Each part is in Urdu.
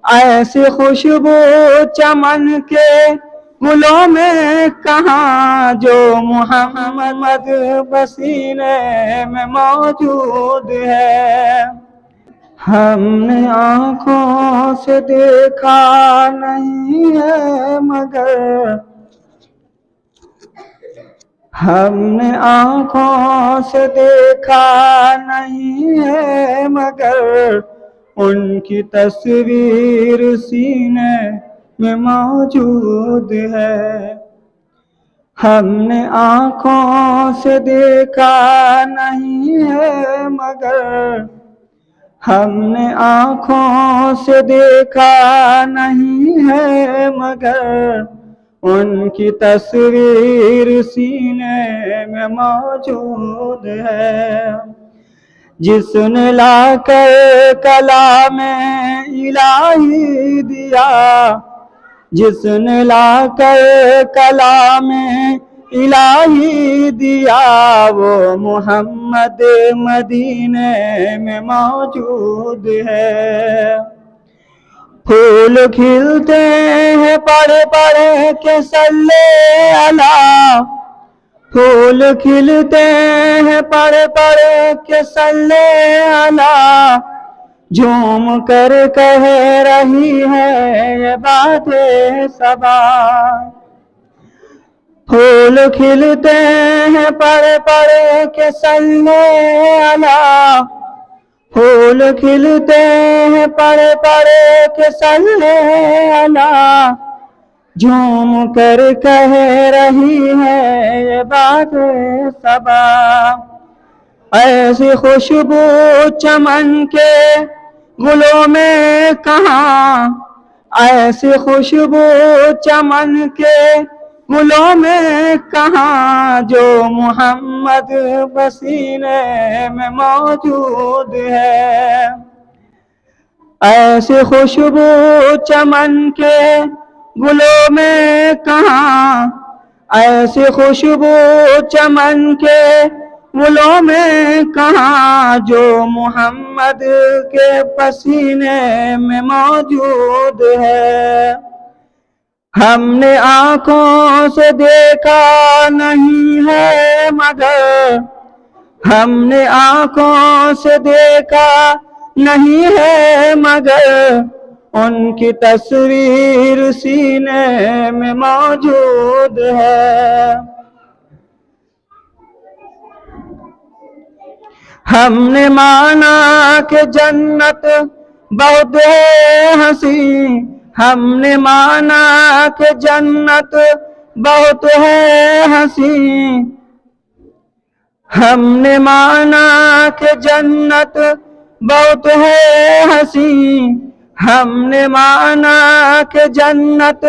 ایسی خوشبو چمن کے گلوں میں کہاں جو محمد پسینے میں موجود ہے۔ ہم نے آنکھوں سے دیکھا نہیں ہے مگر ہم نے آنکھوں سے دیکھا نہیں ہے مگر ان کی تصویر سینے میں موجود ہے۔ ہم نے آنکھوں سے دیکھا نہیں ہے مگر ہم نے آنکھوں سے دیکھا نہیں ہے مگر ان کی تصویر سینے میں موجود ہے۔ جس نے لا کر کلام الہی دیا، جس نے لا کر کلام الہی دیا، وہ محمد مدینے میں موجود ہے۔ پھول کھلتے ہیں پڑھ پڑھ کے صلی اللہ، پھول کھلتے ہیں پڑھ پڑھ کے صلی اللہ، جھوم کر کہہ رہی ہے یہ بات صبا۔ پھول کھلتے ہیں پڑھ پڑھ کے صلی اللہ، پھول کھلتے ہیں پڑھ پڑھ کے صلی اللہ، جھوم کر کہہ رہی ہے یہ بات صبا۔ ایسی خوشبو چمن کے گلوں میں کہاں، ایسی خوشبو چمن کے گلوں میں کہاں جو محمد پسینے میں موجود ہے۔ ایسی خوشبو چمن کے گلوں میں کہاں، ایسی خوشبو چمن کے گلوں میں کہاں جو محمد کے پسینے میں موجود ہے۔ ہم نے آنکھوں سے دیکھا نہیں ہے مگر ہم نے آنکھوں سے دیکھا نہیں ہے مگر ان کی تصویر سینے میں موجود ہے۔ ہم نے مانا کہ جنت بہت ہے حسین، ہم نے مانا کہ جنت بہت ہے حسین، ہم نے مانا کہ جنت بہت ہے حسین، ہم نے مانا کہ جنت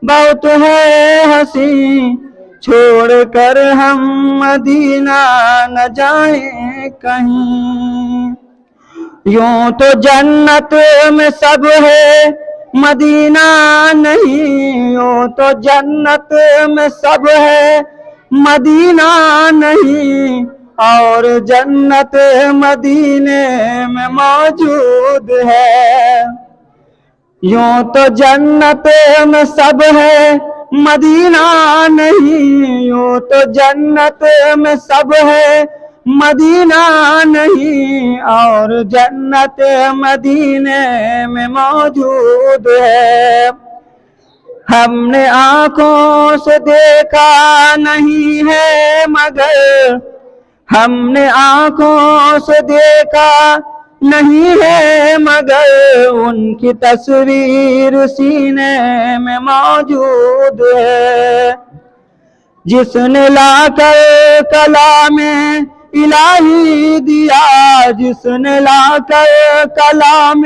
بہت ہے حسین، چھوڑ کر ہم مدینہ نہ جائیں کہیں۔ یوں تو جنت میں سب ہے مدینہ نہیں، یوں تو جنت میں سب ہے مدینہ نہیں، اور جنت مدینے میں موجود ہے۔ یوں تو جنت میں سب ہے مدینہ نہیں، یوں تو جنت میں سب ہے مدینہ نہیں، اور جنت مدینے میں موجود ہے۔ ہم نے آنکھوں سے دیکھا نہیں ہے مگر ہم نے آنکھوں سے دیکھا نہیں ہے مگر ان کی تصویر سینے میں موجود ہے۔ جس نے لا کر کلام الہی دیا، جس نے لا کر کلام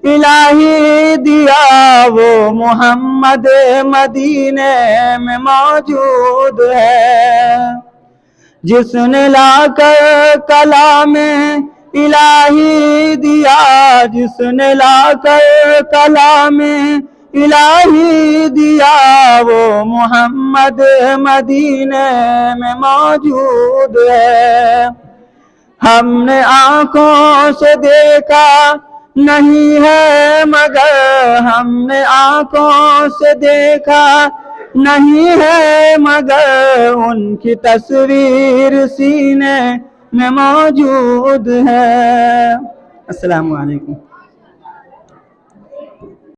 الہی دیا، وہ محمد مدینے میں موجود ہے۔ جس نے لا کر کلام الہی دیا، جس نے لا کر کلام الہی دیا، وہ محمد مدینے میں موجود ہے۔ ہم نے آنکھوں سے دیکھا نہیں ہے مگر ہم نے آنکھوں سے دیکھا نہیں ہے مگر ان کی تصویر سینے میں موجود ہے۔ السلام علیکم۔